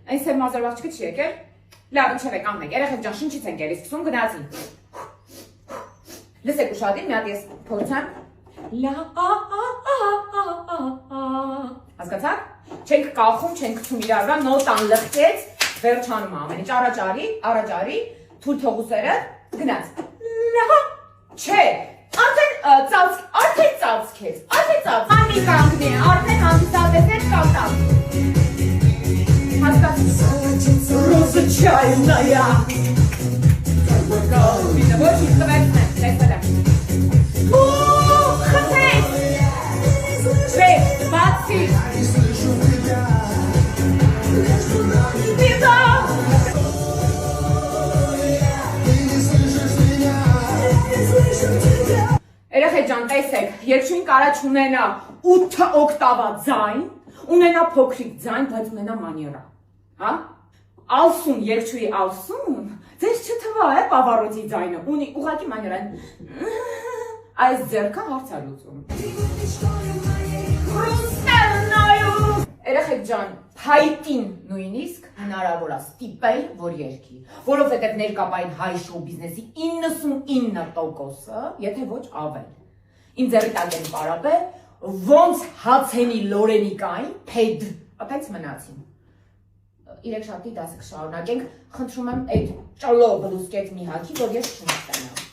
Այն սև մազերով աղջիկը չի եկել։ Լավ, ինչև է կանգնեք, երեխեք ջան, շնչից ենք ելի սկսում, գնացին։ Լսեք ուշադիր, մի հատ ես փորձեմ։ Հասկացաք։ Չենք կախում, չենք գցում իրար վրա, նոտան լղկեց, վերջանում է ամեն ինչ, առաջ արի, թույլ թող ուսերը, գնաց։ Չէ, արդեն ծածկեց, անի կանգնի, արդեն հանդիսատեսներ կատակ։ Ռոզը չայնայա։ Ոչ ինչ տվեցնեմ, տեսել եմ։ Խթեց։ Վեր, բացի։ Բիդա։ Երեխեք ջան, տեսեք, երկշույն կարա չունենա 8 օկտավա ձայն, ունենա փոքրիկ ձայն, բայց ունենա մանիերա, հա? Ալսուն, երկչույի ալսուն, ձեզ չթվա է պավարոցի ձայնը, ունի ուղղակի մանիերա, այս ձերքը հարց է լուծում։ Երեխեք ջան, փայտին նույնիսկ հնարավոր է ստիպել, որ երգի, որովհետև ներկապային հայ շոու բիզնեսի 99%-ը, եթե ոչ ավել, իմ ձեռի տակ են պարապել, ոնց հացենի լորենիկային, փեդ, ապենց մնացին։ Իրեք շատի դասը կշարունակենք, խնդրում եմ այդ ճալո բլուսկետ մի հաքի, որ ես չունստենամ։